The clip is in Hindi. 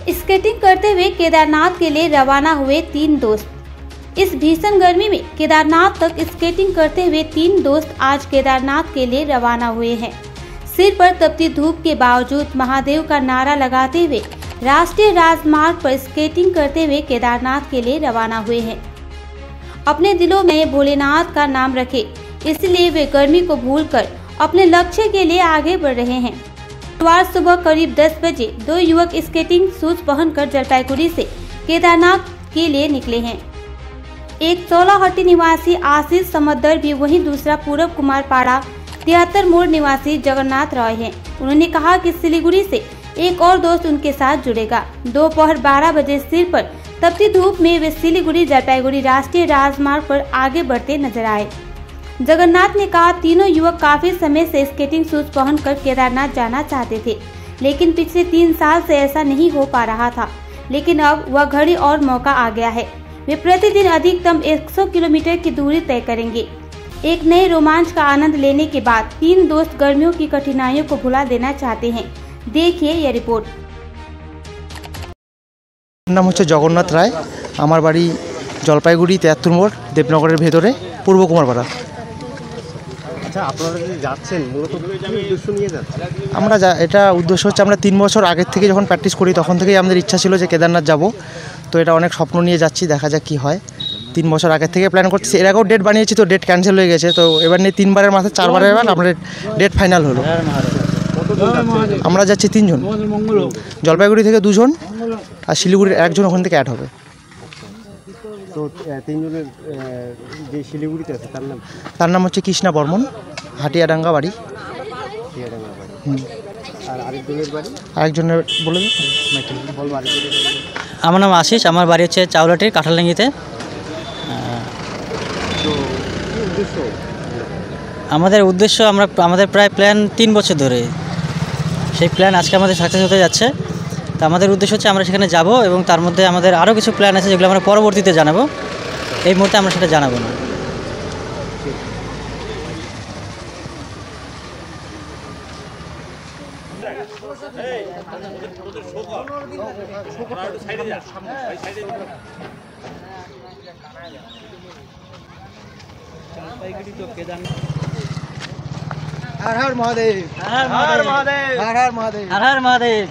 स्केटिंग करते हुए केदारनाथ के लिए रवाना हुए 3 दोस्त। इस भीषण गर्मी में केदारनाथ तक स्केटिंग करते हुए 3 दोस्त आज केदारनाथ के लिए रवाना हुए हैं। सिर पर तपती धूप के बावजूद महादेव का नारा लगाते हुए राष्ट्रीय राजमार्ग पर स्केटिंग करते हुए केदारनाथ के लिए रवाना हुए हैं। अपने दिलों में भोलेनाथ का नाम रखे, इसलिए वे गर्मी को भूलकर अपने लक्ष्य के लिए आगे बढ़ रहे हैं। शुक्रवार सुबह करीब 10 बजे 2 युवक स्केटिंग शूज पहनकर जलपाईगुड़ी से केदारनाथ के लिए निकले हैं। एक 16 निवासी आशीष समद्दर भी वहीं दूसरा पूरब कुमार पाड़ा 73 मोड़ निवासी जगन्नाथ रॉय हैं। उन्होंने कहा कि सिलीगुड़ी से एक और दोस्त उनके साथ जुड़ेगा। दोपहर 12 बजे सिर पर तपती धूप में वे सिलीगुड़ी जलपाईगुड़ी राष्ट्रीय राजमार्ग पर आगे बढ़ते नजर आए। जगन्नाथ ने कहा, तीनों युवक काफी समय से स्केटिंग शूज पहनकर केदारनाथ जाना चाहते थे, लेकिन पिछले 3 साल से ऐसा नहीं हो पा रहा था। लेकिन अब वह घड़ी और मौका आ गया है। वे प्रतिदिन अधिकतम 100 किलोमीटर की दूरी तय करेंगे। एक नए रोमांच का आनंद लेने के बाद 3 दोस्त गर्मियों की कठिनाइयों को भुला देना चाहते हैं। देखिए यह रिपोर्ट। नाम হচ্ছে জগন্নাথ রায়, আমার বাড়ি জলপাইগুড়ি 73 মোড় দেবনগরের ভেতরে পূর্ব কুমারপাড়া। আচ্ছা, আপনারা যে যাচ্ছেন মূলত কি উদ্দেশ্য নিয়ে যাচ্ছেন? আমরা এটা উদ্দেশ্য হচ্ছে আমরা 3 বছর আগের থেকে যখন প্র্যাকটিস করি তখন থেকেই আমাদের ইচ্ছা ছিল যে কেদারনাথ যাব। তো এটা অনেক স্বপ্ন নিয়ে যাচ্ছি, দেখা যাক কি হয়। 3 বছর আগের থেকে প্ল্যান করছি। এর আগেও ডেট বানিয়েছি, তো ডেট ক্যান্সেল হয়ে গেছে। তো এবার নিয়ে 3 বারের মাথায় 4 বারের এবার আমাদের ডেট ফাইনাল হলো। আমরা যাচ্ছি 3 জন, জলপাইগুড়ি থেকে 2 জন আর শিলিগুড়ির 1 জন ওখান থেকে অ্যাড হবে। তো 3 জনের যে শিলিগুড়িতে আছে তার নাম হচ্ছে কৃষ্ণা বর্মন, হাটিয়াডাঙ্গা বাড়ি। আর আরেকজনের বাড়ি? আরেকজনের বলে দিন। আমার নাম আশিস, আমার বাড়ি হচ্ছে চাউলাটির কাঁঠালডাঙ্গিতে। আমাদের উদ্দেশ্য আমাদের প্রায় প্ল্যান 3 বছর ধরে। সেই প্ল্যান আজকে আমাদের সাকসেস হতে যাচ্ছে। তো আমাদের উদ্দেশ্য হচ্ছে আমরা সেখানে যাব এবং তার মধ্যে আমাদের আরও কিছু প্ল্যান আছে যেগুলো আমরা পরবর্তীতে জানাবো। এই মুহূর্তে আমরা সেটা জানাবো না। हर हर महादेव, हर हर महादेव, हर हर महादेव, हर हर महादेव।